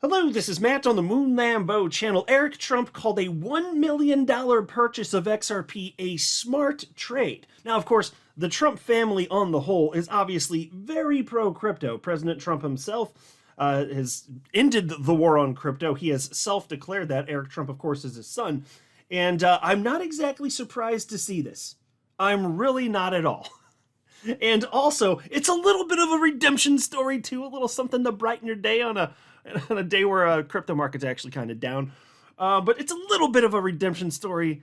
Hello, this is Matt on the Moon Lambo channel. Eric Trump called a $1 million purchase of XRP a smart trade. Now, of course, the Trump family on the whole is obviously very pro-crypto. President Trump himself has ended the war on crypto. He has self-declared that. Eric Trump, of course, is his son. And I'm not exactly surprised to see this. I'm really not at all. And also, it's a little bit of a redemption story too, a little something to brighten your day on a day where crypto market's actually kind of down. But it's a little bit of a redemption story,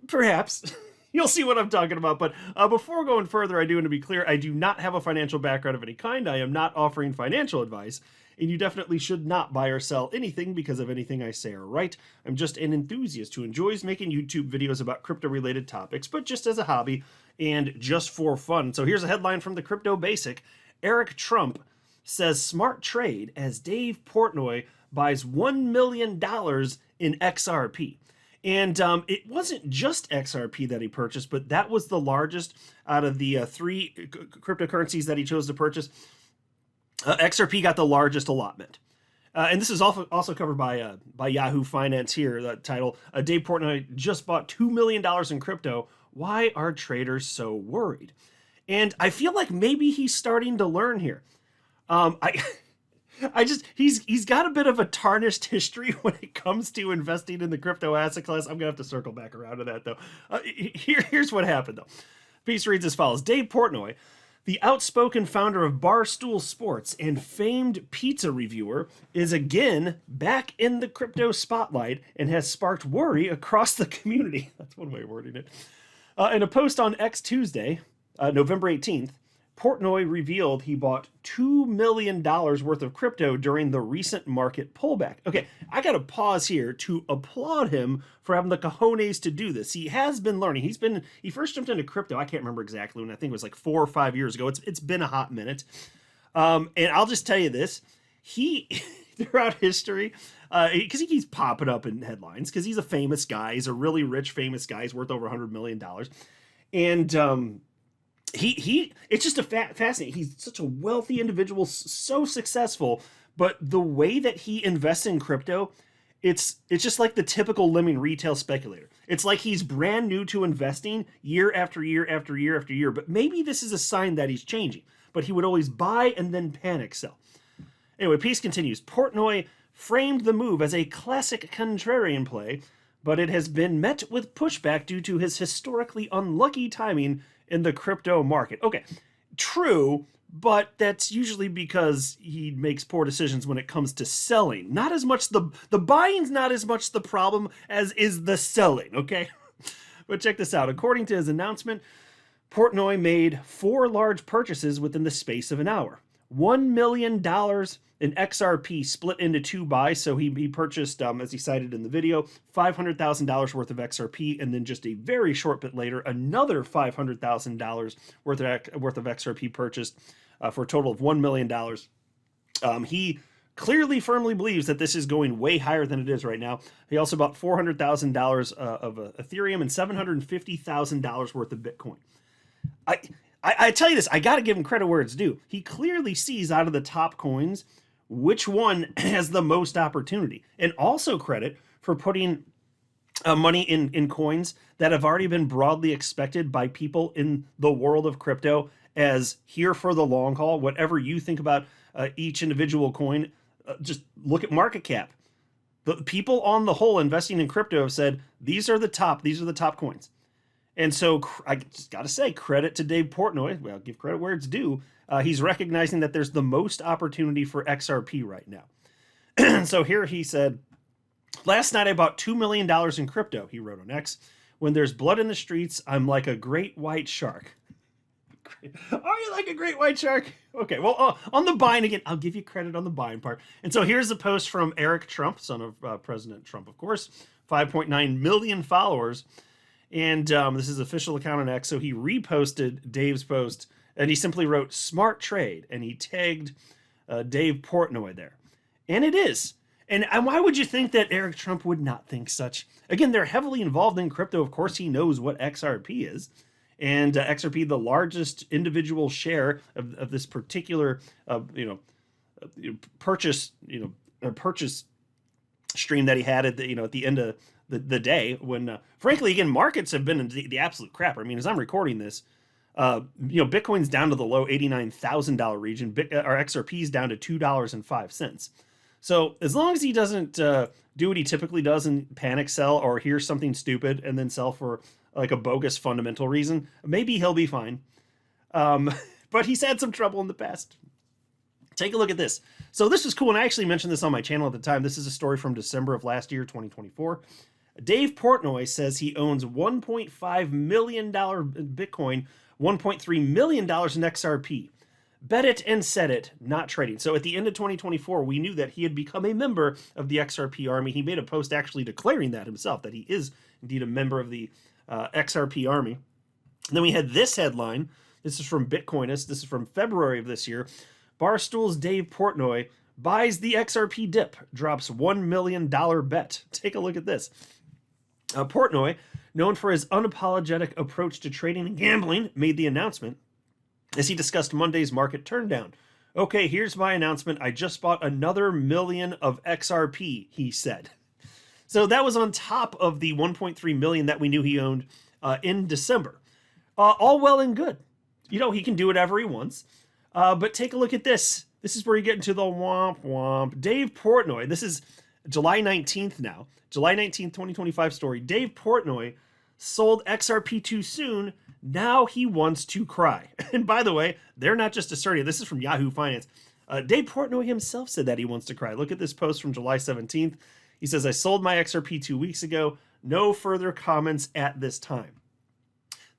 perhaps. You'll see what I'm talking about. But before going further, I do want to be clear, I do not have a financial background of any kind. I am not offering financial advice. And you definitely should not buy or sell anything because of anything I say or write. I'm just an enthusiast who enjoys making YouTube videos about crypto-related topics, but just as a hobby and just for fun. So here's a headline from the Crypto Basic. Eric Trump says smart trade as Dave Portnoy buys $1 million in XRP. And it wasn't just XRP that he purchased, but that was the largest out of the three cryptocurrencies that he chose to purchase. XRP got the largest allotment. And this is also covered by Yahoo Finance here, that title. Dave Portnoy just bought $2 million in crypto. Why are traders so worried? And I feel like maybe he's starting to learn here. He's got a bit of a tarnished history when it comes to investing in the crypto asset class. I'm gonna have to circle back around to that though. Here's what happened though. Piece reads as follows. Dave Portnoy, the outspoken founder of Barstool Sports and famed pizza reviewer, is again back in the crypto spotlight and has sparked worry across the community. That's one way of wording it. In a post on X Tuesday, November 18th, Portnoy revealed he bought $2 million worth of crypto during the recent market pullback. Okay, I got to pause here to applaud him for having the cojones to do this. He has been learning. He first jumped into crypto, I can't remember exactly when, I think it was like 4 or 5 years ago. It's been a hot minute. And I'll just tell you this, he, throughout history, because he keeps popping up in headlines, because he's a famous guy. He's a really rich, famous guy. He's worth over $100 million. And it's just fascinating. He's such a wealthy individual, so successful, but the way that he invests in crypto, it's just like the typical lemming retail speculator. It's like he's brand new to investing year after year after year after year, but maybe this is a sign that he's changing. But he would always buy and then panic sell. Anyway, piece continues. Portnoy framed the move as a classic contrarian play, but it has been met with pushback due to his historically unlucky timing in the crypto market. Okay, true, but that's usually because he makes poor decisions when it comes to selling. Not as much the buying's not as much the problem as is the selling, okay? But check this out. According to his announcement, Portnoy made 4 large purchases within the space of an hour. $1 million in XRP split into 2 buys. So he purchased, as he cited in the video, $500,000 worth of XRP, and then just a very short bit later, another $500,000 worth of XRP purchased for a total of $1 million. He clearly firmly believes that this is going way higher than it is right now. He also bought $400,000 of Ethereum and $750,000 worth of Bitcoin. I tell you this, I got to give him credit where it's due. He clearly sees out of the top coins which one has the most opportunity, and also credit for putting money in coins that have already been broadly expected by people in the world of crypto as here for the long haul. Whatever you think about each individual coin, just look at market cap. The people on the whole investing in crypto have said, these are the top coins. And so I just got to say, credit to Dave Portnoy. Well, give credit where it's due. He's recognizing that there's the most opportunity for XRP right now. So here he said, last night I bought $2 million in crypto, he wrote on X. When there's blood in the streets, I'm like a great white shark. Are you like a great white shark? Okay, well, on the buying again, I'll give you credit on the buying part. And so here's a post from Eric Trump, son of President Trump, of course, 5.9 million followers. And this is official account on X. So he reposted Dave's post and he simply wrote smart trade and he tagged Dave Portnoy there. And it is. And why would you think that Eric Trump would not think such? Again, they're heavily involved in crypto. Of course, he knows what XRP is. And XRP, the largest individual share of this particular, purchase, purchase stream that he had at the, at the end of the day when, frankly, again, markets have been in the absolute crap. I mean, as I'm recording this, Bitcoin's down to the low $89,000 region. Our XRP's down to $2.05. So as long as he doesn't do what he typically does and panic sell or hear something stupid and then sell for like a bogus fundamental reason, maybe he'll be fine. But he's had some trouble in the past. Take a look at this. So this was cool, and I actually mentioned this on my channel at the time. This is a story from December of last year, 2024. Dave Portnoy says he owns $1.5 million Bitcoin, $1.3 million in XRP. Bet it and set it, not trading. So at the end of 2024, we knew that he had become a member of the XRP army. He made a post actually declaring that himself, that he is indeed a member of the XRP army. And then we had this headline. This is from Bitcoinist. This is from February of this year. Barstool's Dave Portnoy buys the XRP dip, drops $1 million bet. Take a look at this. Portnoy, known for his unapologetic approach to trading and gambling, made the announcement as he discussed Monday's market turndown. Okay, here's my announcement. I just bought another million of XRP, he said. So that was on top of the 1.3 million that we knew he owned in December. All well and good. He can do whatever he wants. But take a look at this. This is where you get into the womp womp. Dave Portnoy, this is July 19th now. July 19th, 2025 story. Dave Portnoy sold XRP too soon. Now he wants to cry. And by the way, they're not just asserting. This is from Yahoo Finance. Dave Portnoy himself said that he wants to cry. Look at this post from July 17th. He says, I sold my XRP 2 weeks ago. No further comments at this time.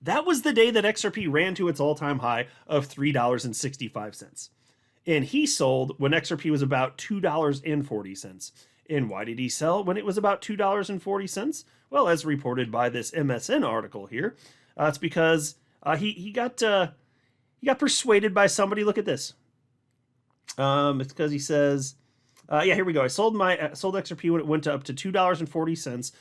That was the day that XRP ran to its all-time high of $3.65. And he sold when XRP was about $2.40. And why did he sell when it was about $2.40? Well, as reported by this MSN article here, it's because he got persuaded by somebody. Look at this. It's because he says, here we go. I sold XRP when it went up to $2.40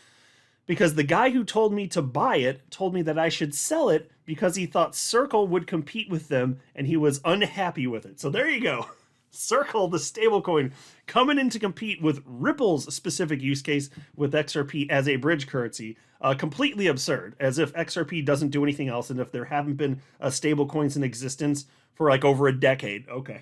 because the guy who told me to buy it told me that I should sell it because he thought Circle would compete with them and he was unhappy with it. So there you go. Circle, the stablecoin, coming in to compete with Ripple's specific use case with XRP as a bridge currency. Completely absurd, as if XRP doesn't do anything else and if there haven't been stablecoins in existence for like over a decade. Okay.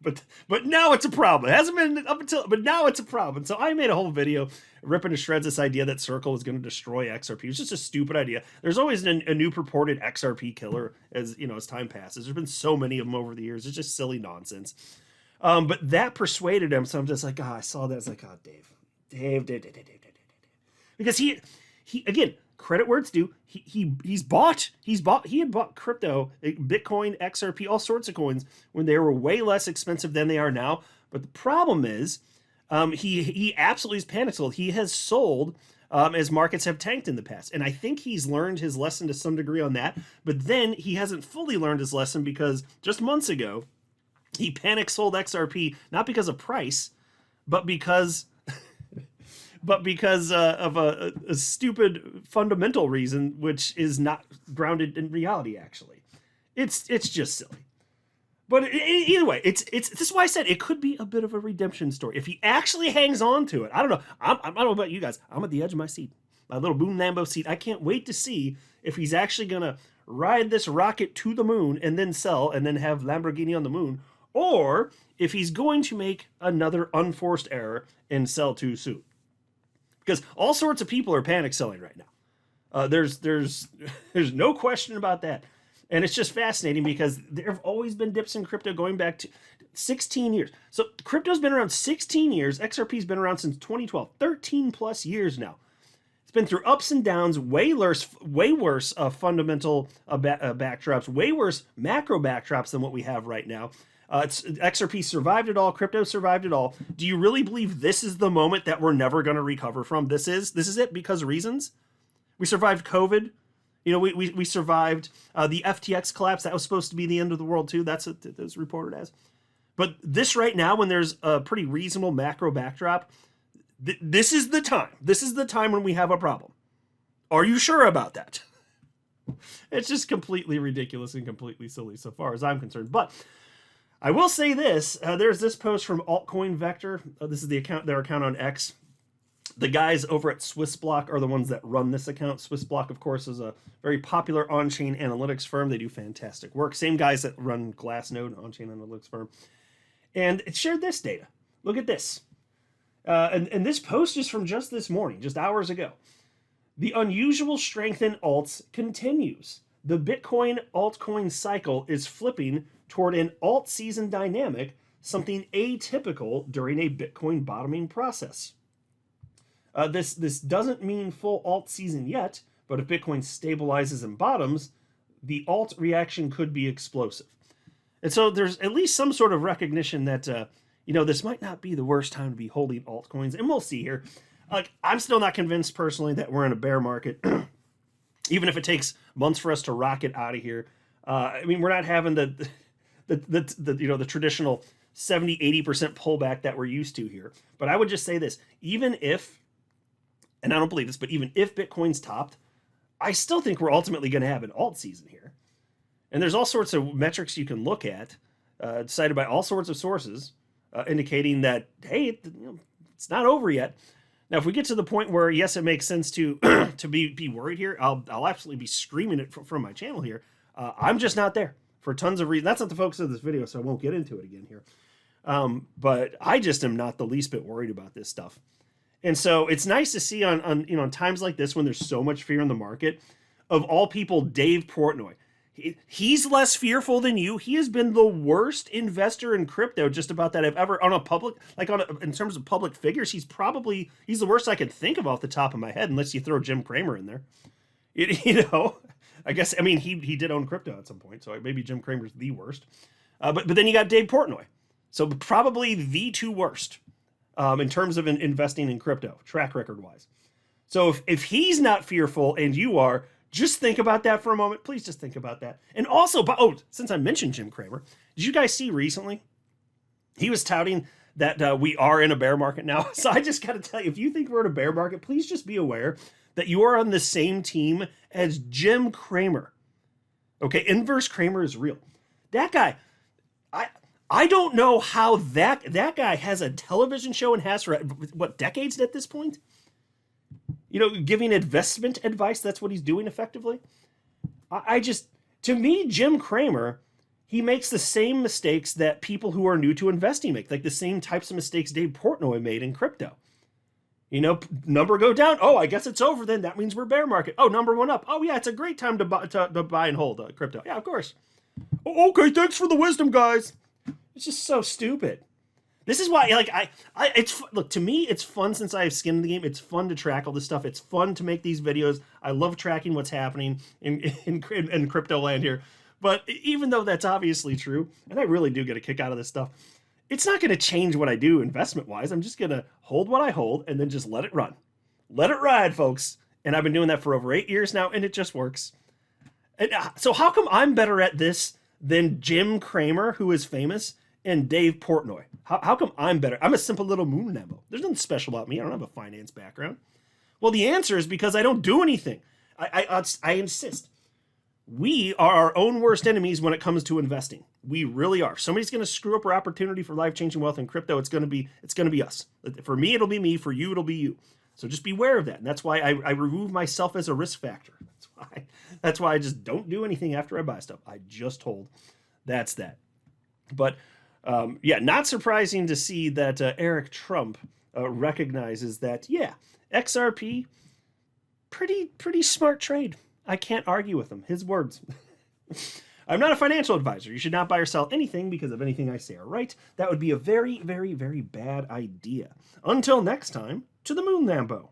But now it's a problem. It hasn't been up until, but now it's a problem. So I made a whole video ripping to shreds this idea that Circle is going to destroy XRP. It's just a stupid idea. There's always a new purported XRP killer as time passes. There's been so many of them over the years. It's just silly nonsense. But that persuaded him. So I'm just like, I saw that. It's like, Dave. Because he again, credit where it's due. He had bought crypto, Bitcoin, XRP, all sorts of coins when they were way less expensive than they are now. But the problem is, he absolutely is panic sold. He has sold as markets have tanked in the past. And I think he's learned his lesson to some degree on that. But then he hasn't fully learned his lesson because just months ago, he panic sold XRP, not because of price, but because of a stupid fundamental reason, which is not grounded in reality, actually. It's just silly. But either way, this is why I said it could be a bit of a redemption story. If he actually hangs on to it, I don't know. I don't know about you guys. I'm at the edge of my seat, my little Boom Lambo seat. I can't wait to see if he's actually going to ride this rocket to the moon and then sell and then have Lamborghini on the moon, or if he's going to make another unforced error and sell too soon. Because all sorts of people are panic selling right now. There's no question about that. And it's just fascinating because there have always been dips in crypto going back to 16 years. So crypto's been around 16 years. XRP's been around since 2012, 13 plus years now. It's been through ups and downs, way worse fundamental backdrops, way worse macro backdrops than what we have right now. XRP survived it all. Crypto survived it all. Do you really believe this is the moment that we're never going to recover from? This is it because of reasons. We survived COVID. We survived the FTX collapse. That was supposed to be the end of the world too. That's what it was reported as. But this right now, when there's a pretty reasonable macro backdrop, this is the time. This is the time when we have a problem. Are you sure about that? It's just completely ridiculous and completely silly so far as I'm concerned. But I will say this. There's this post from Altcoin Vector. This is their account on X. The guys over at Swissblock are the ones that run this account. Swissblock, of course, is a very popular on-chain analytics firm. They do fantastic work. Same guys that run Glassnode, on-chain analytics firm. And it shared this data. Look at this. And this post is from just this morning, just hours ago. The unusual strength in alts continues. The Bitcoin altcoin cycle is flipping toward an alt-season dynamic, something atypical during a Bitcoin bottoming process. This doesn't mean full alt season yet, but if Bitcoin stabilizes and bottoms, the alt reaction could be explosive. And so there's at least some sort of recognition that, this might not be the worst time to be holding altcoins. And we'll see here. I'm still not convinced personally that we're in a bear market, even if it takes months for us to rocket out of here. We're not having the traditional 70-80% pullback that we're used to here. But I would just say this, even if, and I don't believe this, but even if Bitcoin's topped, I still think we're ultimately going to have an alt season here. And there's all sorts of metrics you can look at, cited by all sorts of sources, indicating that, hey, it's not over yet. Now, if we get to the point where, yes, it makes sense to to be worried here, I'll absolutely be screaming it from my channel here. I'm just not there for tons of reasons. That's not the focus of this video, so I won't get into it again here. But I just am not the least bit worried about this stuff. And so it's nice to see on times like this when there's so much fear in the market, of all people, Dave Portnoy. He's less fearful than you. He has been the worst investor in crypto just about that I've ever in terms of public figures. He's the worst I can think of off the top of my head, unless you throw Jim Cramer in there. I guess, he did own crypto at some point, so maybe Jim Cramer's the worst. But then you got Dave Portnoy. So probably the two worst in terms of investing in crypto, track record wise. So if he's not fearful and you are, just think about that for a moment. Please just think about that. And also, since I mentioned Jim Cramer, did you guys see recently? He was touting that we are in a bear market now. So I just got to tell you, if you think we're in a bear market, please just be aware that you are on the same team as Jim Cramer. Okay, inverse Cramer is real. That guy, I don't know how that guy has a television show and has for, what, decades at this point? Giving investment advice, that's what he's doing effectively. To me, Jim Cramer, he makes the same mistakes that people who are new to investing make, like the same types of mistakes Dave Portnoy made in crypto. Number go down. Oh, I guess it's over then. That means we're bear market. Oh, number went up. Oh, yeah, it's a great time to buy and hold crypto. Yeah, of course. Oh, okay, thanks for the wisdom, guys. It's just so stupid. This is why, to me, it's fun since I have skin in the game. It's fun to track all this stuff. It's fun to make these videos. I love tracking what's happening in crypto land here. But even though that's obviously true, and I really do get a kick out of this stuff, it's not going to change what I do investment-wise. I'm just going to hold what I hold and then just let it run. Let it ride, folks. And I've been doing that for over 8 years now, and it just works. And so how come I'm better at this than Jim Cramer, who is famous, and Dave Portnoy? How come I'm better? I'm a simple little moon Lambo. There's nothing special about me. I don't have a finance background. Well, the answer is because I don't do anything. I insist. We are our own worst enemies when it comes to investing. We really are. If somebody's going to screw up our opportunity for life-changing wealth in crypto, it's going to be us. For me, it'll be me. For you, it'll be you. So just beware of that. And that's why I remove myself as a risk factor. That's why I just don't do anything after I buy stuff. I just hold. That's that. But not surprising to see that Eric Trump recognizes that, XRP, pretty smart trade. I can't argue with him. His words. I'm not a financial advisor. You should not buy or sell anything because of anything I say are right. That would be a very, very, very bad idea. Until next time, to the moon, Lambo.